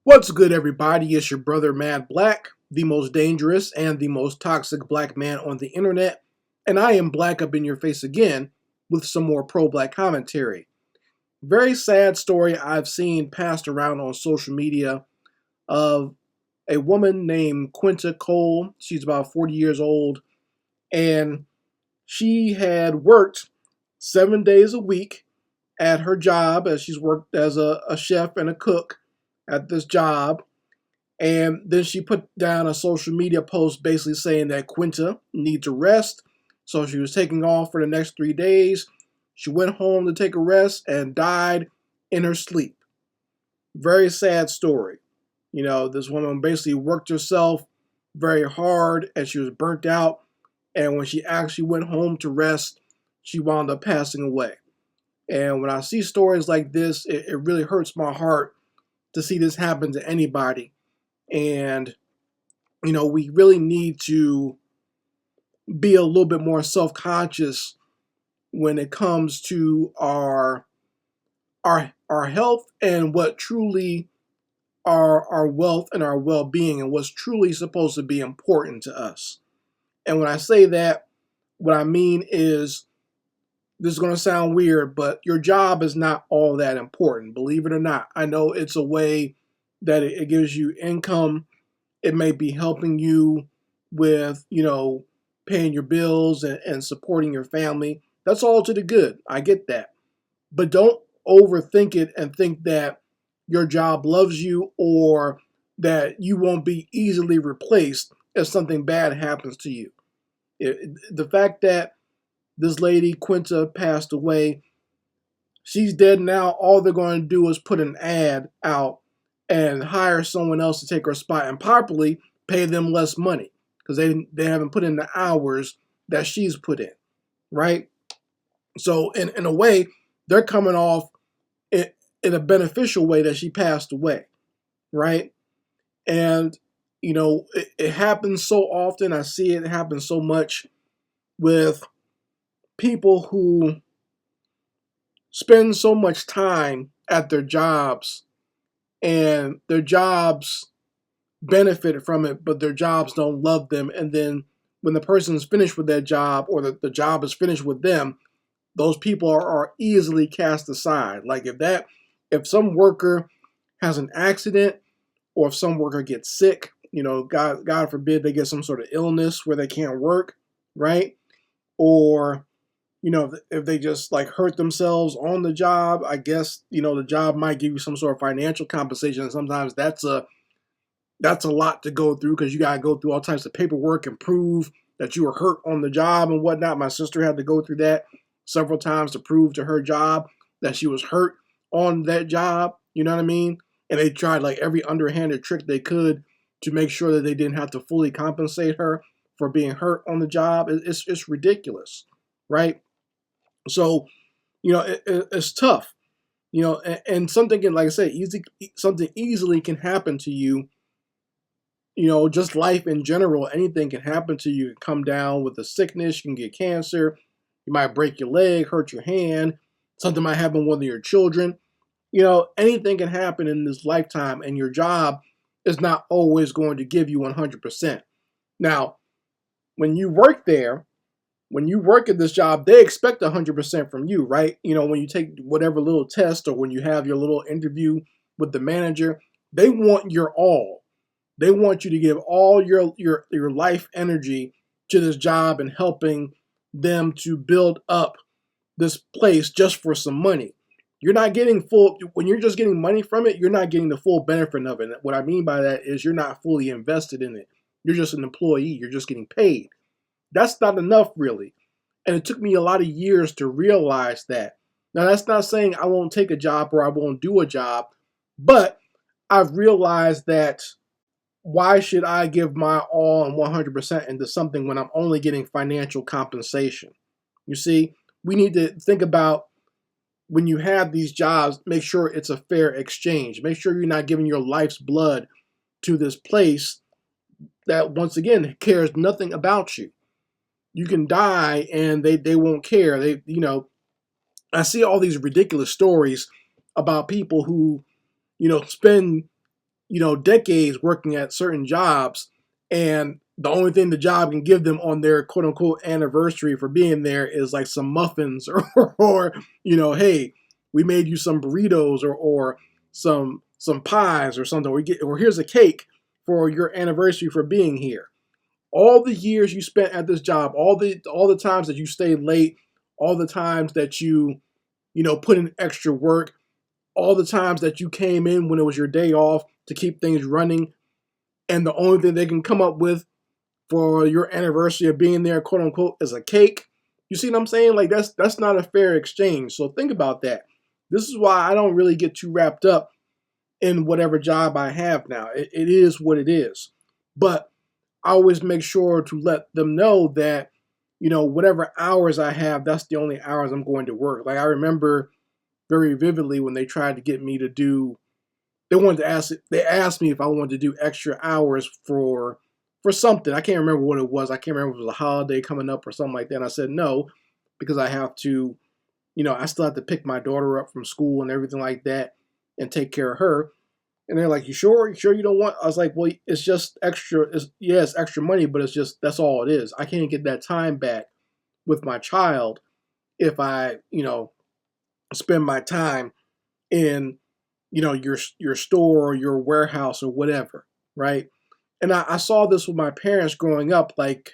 What's good, everybody? It's your brother, Mad Black, the most dangerous and the most toxic black man on the internet. And I am black up in your face again with some more pro black commentary. Very sad story I've seen passed around on social media of a woman named Quita Cole. She's about 40 years old, and she had worked 7 days a week at her job, as she's worked as a chef and a cook at this job. And then she put down a social media post basically saying that Quinta needs to rest. So she was taking off for the next 3 days. She went home to take a rest and died in her sleep. Very sad story. This woman basically worked herself very hard and she was burnt out. And when she actually went home to rest, she wound up passing away. And when I see stories like this, it really hurts my heart to see this happen to anybody. And, we really need to be a little bit more self-conscious when it comes to our health and what truly our wealth and our well-being and what's truly supposed to be important to us. And when I say that, what I mean is, this is going to sound weird, but your job is not all that important, believe it or not. I know it's a way that it gives you income. It may be helping you with, paying your bills and supporting your family. That's all to the good. I get that. But don't overthink it and think that your job loves you or that you won't be easily replaced if something bad happens to you. The fact that this lady, Quinta, passed away, she's dead now. All they're going to do is put an ad out and hire someone else to take her spot and properly pay them less money because they haven't put in the hours that she's put in, right? So in a way, they're coming off in a beneficial way that she passed away, right? And, it happens so often. I see it happen so much with people who spend so much time at their jobs and their jobs benefit from it, but their jobs don't love them. And then when the person's finished with their job or the job is finished with them, those people are easily cast aside. Like if some worker has an accident or if some worker gets sick, God forbid they get some sort of illness where they can't work, right? Or if they just like hurt themselves on the job, I guess, the job might give you some sort of financial compensation. And sometimes that's a lot to go through because you got to go through all types of paperwork and prove that you were hurt on the job and whatnot. My sister had to go through that several times to prove to her job that she was hurt on that job. You know what I mean? And they tried like every underhanded trick they could to make sure that they didn't have to fully compensate her for being hurt on the job. It's ridiculous, right? So, it's tough, and something can, like I said, something easily can happen to you. Just life in general, anything can happen to you. You can come down with a sickness, you can get cancer, you might break your leg, hurt your hand, something might happen with one of your children. Anything can happen in this lifetime, and your job is not always going to give you 100%. Now, when you work there, when you work at this job, they expect 100% from you, right? When you take whatever little test or when you have your little interview with the manager, they want your all. They want you to give all your life energy to this job and helping them to build up this place just for some money. You're not getting when you're just getting money from it, you're not getting the full benefit of it. What I mean by that is you're not fully invested in it. You're just an employee. You're just getting paid. That's not enough, really. And it took me a lot of years to realize that. Now, that's not saying I won't take a job or I won't do a job, but I've realized that why should I give my all and 100% into something when I'm only getting financial compensation? You see, we need to think about when you have these jobs, make sure it's a fair exchange. Make sure you're not giving your life's blood to this place that, once again, cares nothing about you. You can die and they won't care. I see all these ridiculous stories about people who, spend, decades working at certain jobs, and the only thing the job can give them on their quote unquote anniversary for being there is like some muffins or hey, we made you some burritos or some pies or something. Or here's a cake for your anniversary for being here. All the years you spent at this job, all the times that you stayed late, all the times that you put in extra work, all the times that you came in when it was your day off to keep things running, and the only thing they can come up with for your anniversary of being there, quote unquote, is a cake. You see what I'm saying? Like that's not a fair exchange. So think about that. This is why I don't really get too wrapped up in whatever job I have now. It is what it is. But I always make sure to let them know that, whatever hours I have, that's the only hours I'm going to work. Like I remember very vividly when they tried to get me to do, they asked me if I wanted to do extra hours for something. I can't remember what it was. I can't remember if it was a holiday coming up or something like that. And I said no, because I have to, I still have to pick my daughter up from school and everything like that and take care of her. And they're like, you sure? You sure you don't want? I was like, well, it's just extra. It's extra money, but that's all it is. I can't get that time back with my child if I, spend my time in, your store or your warehouse or whatever, right? And I saw this with my parents growing up. Like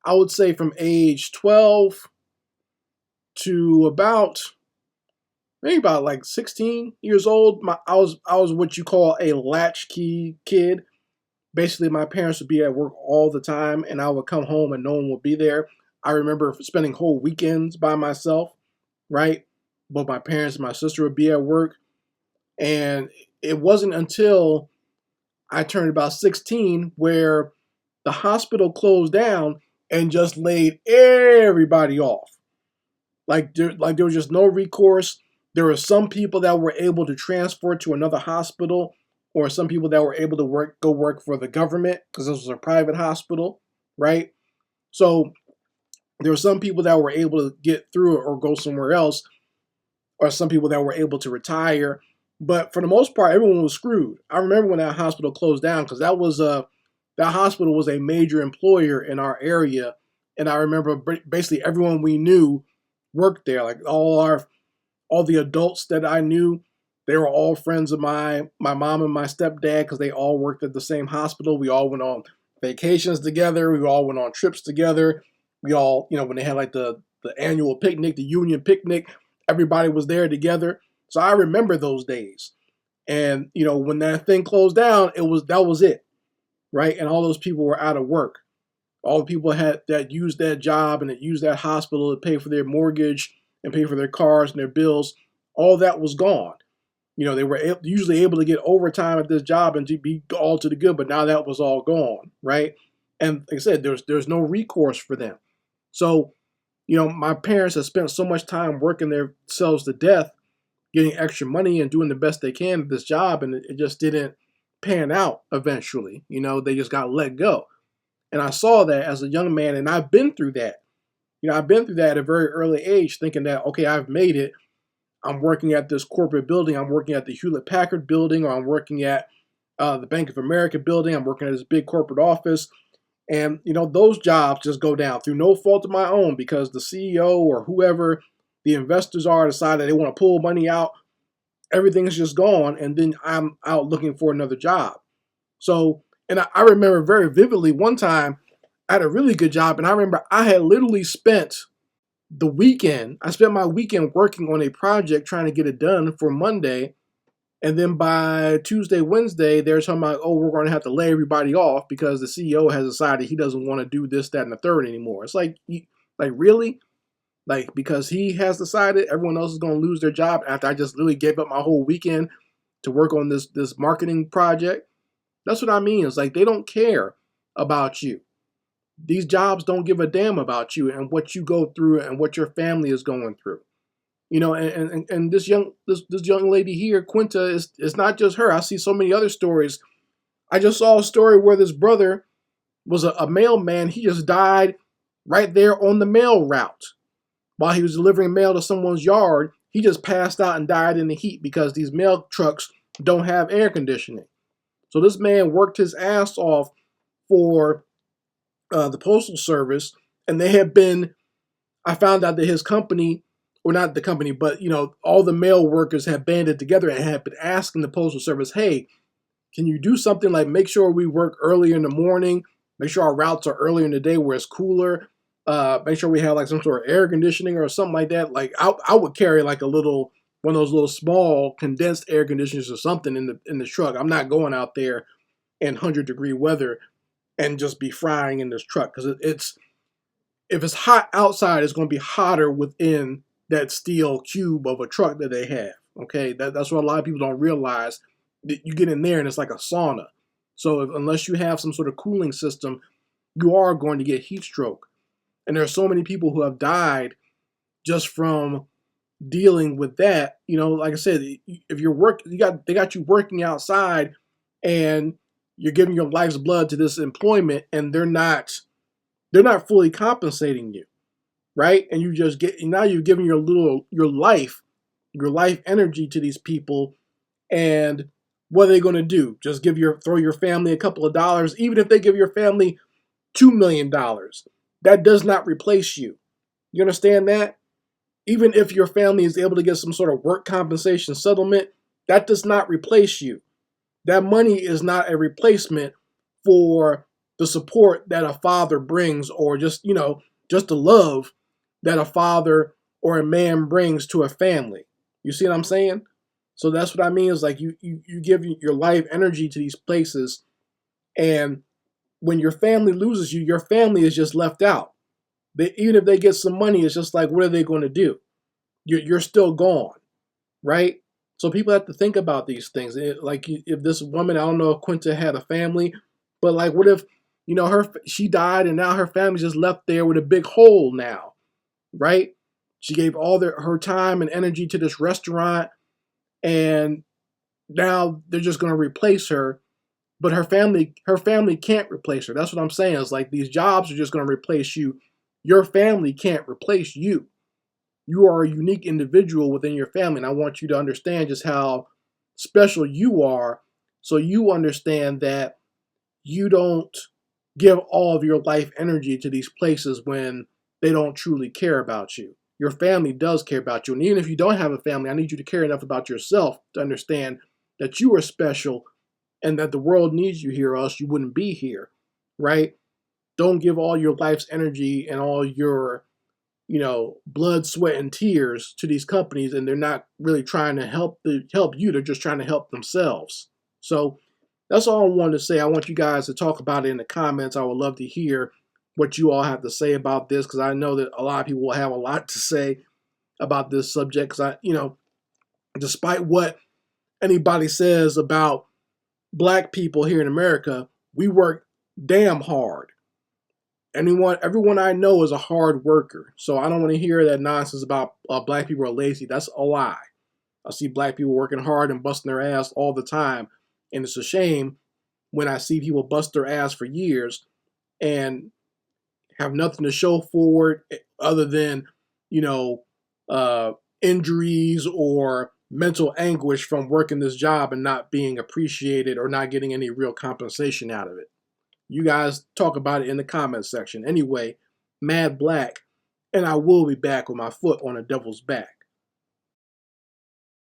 I would say from age 12 to maybe about like 16 years old. I was what you call a latchkey kid. Basically, my parents would be at work all the time, and I would come home and no one would be there. I remember spending whole weekends by myself, right? Both my parents and my sister would be at work. And it wasn't until I turned about 16 where the hospital closed down and just laid everybody off. Like there was just no recourse. There were some people that were able to transfer to another hospital, or some people that were able to go work for the government because this was a private hospital, right? So there were some people that were able to get through it or go somewhere else, or some people that were able to retire. But for the most part, everyone was screwed. I remember when that hospital closed down because that hospital was a major employer in our area, and I remember basically everyone we knew worked there. Like all the adults that I knew, they were all friends of my mom and my stepdad because they all worked at the same hospital. We all went on vacations together. We all went on trips together. We all, when they had like the annual picnic, the union picnic, everybody was there together. So I remember those days. And, when that thing closed down, that was it, right? And all those people were out of work. All the people that used that job and that used that hospital to pay for their mortgage and pay for their cars and their bills, all that was gone. They were usually able to get overtime at this job and to be all to the good, but now that was all gone, right? And like I said, there's no recourse for them. So, my parents have spent so much time working themselves to death, getting extra money and doing the best they can at this job, and it just didn't pan out eventually. They just got let go. And I saw that as a young man, and I've been through that. I've been through that at a very early age, thinking that, okay, I've made it. I'm working at this corporate building. I'm working at the Hewlett Packard building, or I'm working at the Bank of America building. I'm working at this big corporate office. And, those jobs just go down through no fault of my own because the CEO or whoever the investors are decide that they want to pull money out. Everything's just gone. And then I'm out looking for another job. So, and I remember very vividly one time I had a really good job. And I remember I had literally spent my weekend working on a project trying to get it done for Monday. And then by Tuesday, Wednesday, they're talking about, oh, we're going to have to lay everybody off because the CEO has decided he doesn't want to do this, that, and the third anymore. It's like really? Like, because he has decided everyone else is going to lose their job after I just literally gave up my whole weekend to work on this marketing project. That's what I mean. It's like they don't care about you. These jobs don't give a damn about you and what you go through and what your family is going through. And this young lady here, Quinta, is not just her. I see so many other stories. I just saw a story where this brother was a mailman. He just died right there on the mail route. While he was delivering mail to someone's yard, he just passed out and died in the heat because these mail trucks don't have air conditioning. So this man worked his ass off for the Postal Service, and they had been, I found out that his company, or not the company, but all the mail workers had banded together and had been asking the Postal Service, hey, can you do something like make sure we work earlier in the morning, make sure our routes are earlier in the day where it's cooler, make sure we have like some sort of air conditioning or something like that. Like I would carry like a little, one of those little small condensed air conditioners or something in the truck. I'm not going out there in 100-degree weather and just be frying in this truck, because it's, if it's hot outside, it's going to be hotter within that steel cube of a truck that they have. Okay, that's what a lot of people don't realize. That you get in there and it's like a sauna. So unless you have some sort of cooling system, you are going to get heat stroke. And there are so many people who have died just from dealing with that. Like I said, if they got you working outside, and you're giving your life's blood to this employment, and they're not fully compensating you, right? And you just now you're giving your life energy to these people, and what are they going to do? Just throw your family a couple of dollars? Even if they give your family $2 million, that does not replace you. You understand that? Even if your family is able to get some sort of work compensation settlement, that does not replace you. That money is not a replacement for the support that a father brings, or just the love that a father or a man brings to a family. You see what I'm saying? So that's what I mean, is like you give your life energy to these places, and when your family loses you, your family is just left out. Even if they get some money, it's just like, what are they going to do? You're still gone, right? So people have to think about these things. Like if this woman, I don't know if Quinta had a family, but like what if she died and now her family's just left there with a big hole now, right? She gave all her time and energy to this restaurant, and now they're just going to replace her. But her family can't replace her. That's what I'm saying. It's like these jobs are just going to replace you. Your family can't replace you. You are a unique individual within your family, and I want you to understand just how special you are, so you understand that you don't give all of your life energy to these places when they don't truly care about you. Your family does care about you, and even if you don't have a family, I need you to care enough about yourself to understand that you are special and that the world needs you here, or else you wouldn't be here, right? Don't give all your life's energy and all your blood, sweat, and tears to these companies, and they're not really trying to help you. They're just trying to help themselves. So that's all I wanted to say. I want you guys to talk about it in the comments. I would love to hear what you all have to say about this, because I know that a lot of people will have a lot to say about this subject. Because despite what anybody says about black people here in America, we work damn hard. Everyone I know is a hard worker. So I don't want to hear that nonsense about black people are lazy. That's a lie. I see black people working hard and busting their ass all the time. And it's a shame when I see people bust their ass for years and have nothing to show for it other than, injuries or mental anguish from working this job and not being appreciated or not getting any real compensation out of it. You guys talk about it in the comments section. Anyway, Mad Black, and I will be back with my foot on the devil's back.